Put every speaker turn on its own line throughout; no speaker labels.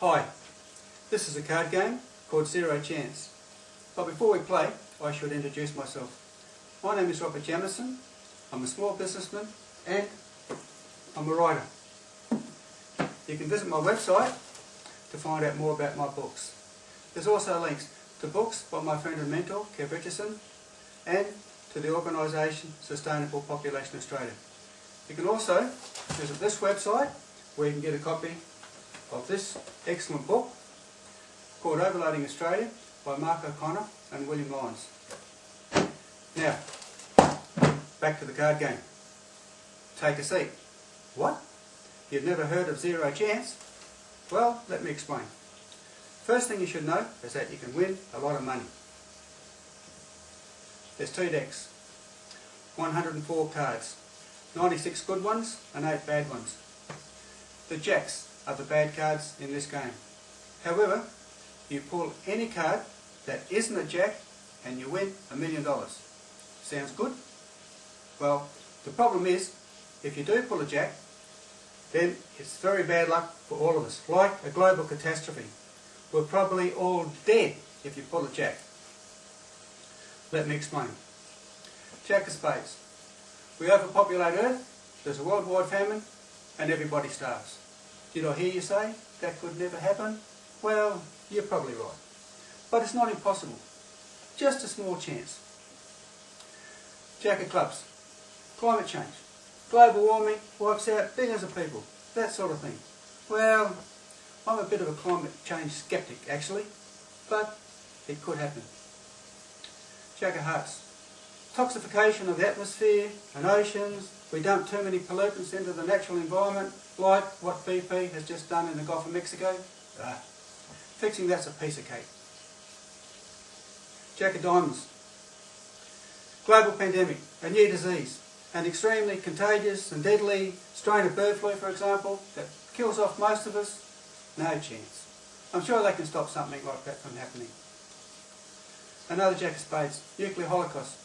Hi, this is a card game called Zero Chance. But before we play, I should introduce myself. My name is Jameson. I'm a small businessman and I'm a writer. You can visit my website to find out more about my books. There's also links to books by my friend and mentor, Jameson, and to the organisation Sustainable Population Australia. You can also visit this website where you can get a copy of this excellent book called Overloading Australia by Mark O'Connor and William Lyons. Now, back to the card game. Take a seat. What? You've never heard of Zero Chance? Well, let me explain. First thing you should know is that you can win a lot of money. There's 2 decks, 104 cards, 96 good ones and 8 bad ones. The jacks are the bad cards in this game. However, you pull any card that isn't a jack and you win $1 million. Sounds good? Well, the problem is, if you do pull a jack, then it's very bad luck for all of us, like a global catastrophe. We're probably all dead if you pull a jack. Let me explain. Jack of spades. We overpopulate Earth, there's a worldwide famine, and everybody starves. Did I hear you say that could never happen? Well, you're probably right. But it's not impossible. Just a small chance. Jack of clubs. Climate change. Global warming wipes out billions of people. That sort of thing. Well, I'm a bit of a climate change skeptic actually, but it could happen. Jack of hearts. Toxification of the atmosphere and oceans. We dump too many pollutants into the natural environment, like what BP has just done in the Gulf of Mexico. Fixing that's a piece of cake. Jack of diamonds. Global pandemic, a new disease, an extremely contagious and deadly strain of bird flu, for example, that kills off most of us. No chance. I'm sure they can stop something like that from happening. Another jack of spades, nuclear holocaust.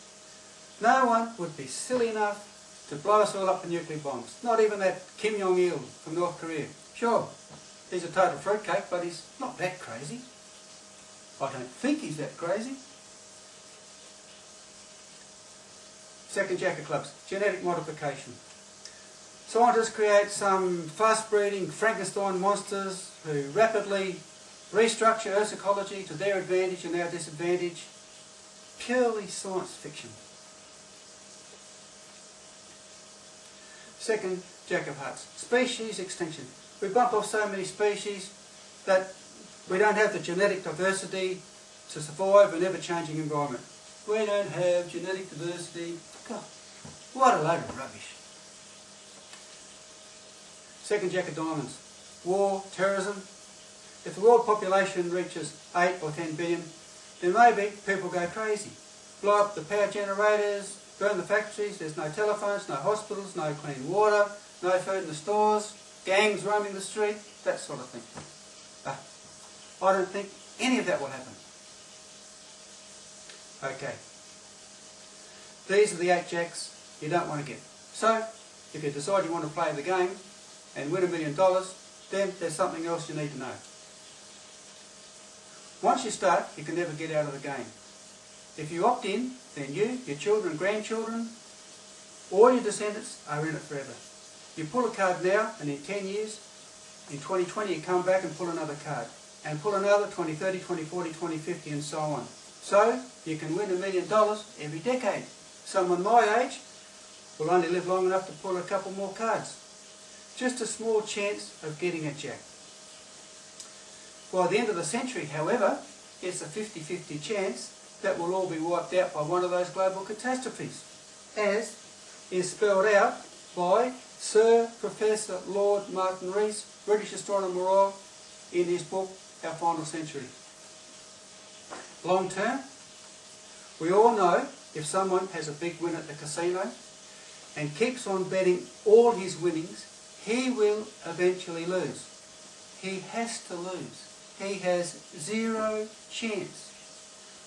No one would be silly enough to blow us all up with nuclear bombs. Not even that Kim Jong-il from North Korea. Sure, he's a total fruitcake, but he's not that crazy. I don't think he's that crazy. Second jack of clubs, genetic modification. Scientists create some fast-breeding Frankenstein monsters who rapidly restructure Earth's ecology to their advantage and our disadvantage. Purely science fiction. Second jack of hearts, species extinction. We bump off so many species that we don't have the genetic diversity to survive an ever-changing environment. We don't have genetic diversity. God, what a load of rubbish. Second jack of diamonds, war, terrorism. If the world population reaches 8 or 10 billion, then maybe people go crazy. Blow up the power generators, burn the factories, there's no telephones, no hospitals, no clean water, no food in the stores, gangs roaming the street, that sort of thing. I don't think any of that will happen. Okay. These are the 8 jacks you don't want to get. So, if you decide you want to play the game and win $1 million, then there's something else you need to know. Once you start, you can never get out of the game. If you opt in, then you, your children, grandchildren, all your descendants are in it forever. You pull a card now, and in 10 years, in 2020, you come back and pull another card. And pull another 2030, 2040, 2050, and so on. So, you can win $1 million every decade. Someone my age will only live long enough to pull a couple more cards. Just a small chance of getting a jack. By the end of the century, however, it's a 50-50 chance that will all be wiped out by one of those global catastrophes, as is spelled out by Sir Professor Lord Martin Rees, British Astronomer Royal, in his book, Our Final Century. Long term, we all know if someone has a big win at the casino and keeps on betting all his winnings, he will eventually lose. He has to lose. He has zero chance.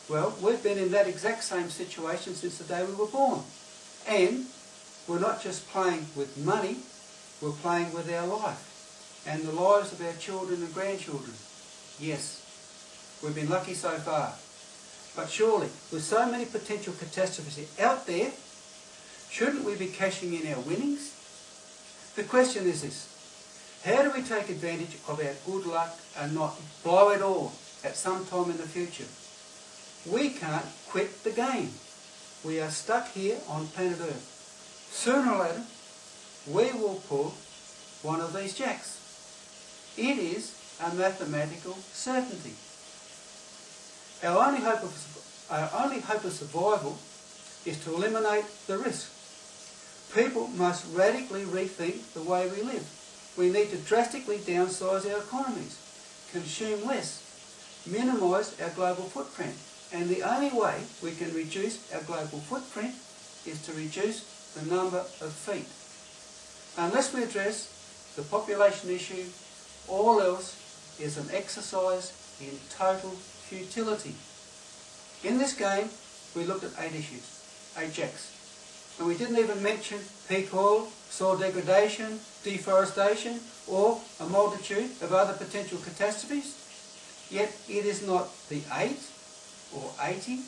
Well, we've been in that exact same situation since the day we were born. And we're not just playing with money, we're playing with our life. and the lives of our children and grandchildren? Yes, we've been lucky so far. But surely, with so many potential catastrophes out there, shouldn't we be cashing in our winnings? The question is this: how do we take advantage of our good luck and not blow it all at some time in the future? We can't quit the game. We are stuck here on planet Earth. Sooner or later, we will pull one of these jacks. It is a mathematical certainty. Our only hope of survival is to eliminate the risk. People must radically rethink the way we live. We need to drastically downsize our economies, consume less, minimise our global footprint. And the only way we can reduce our global footprint is to reduce the number of feet. Unless we address the population issue, all else is an exercise in total futility. In this game, we looked at 8 issues, 8 jacks. And we didn't even mention peak oil, soil degradation, deforestation, or a multitude of other potential catastrophes. Yet it is not the 8 or 80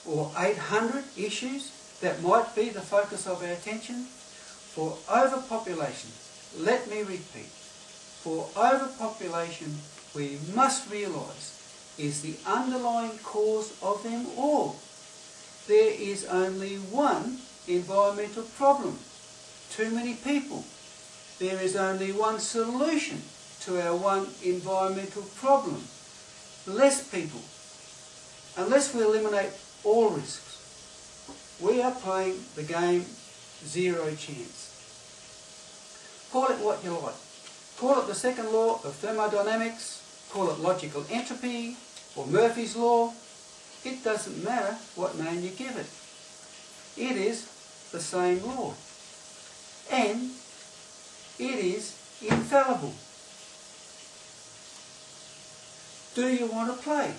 or 800 issues that might be the focus of our attention. For overpopulation, let me repeat, for overpopulation we must realise is the underlying cause of them all. There is only one environmental problem: too many people. There is only one solution to our one environmental problem: less people. Unless we eliminate all risks, we are playing the game zero chance. Call it what you like. Call it the second law of thermodynamics, call it logical entropy, or Murphy's law. It doesn't matter what name you give it. It is the same law. And it is infallible. Do you want to play?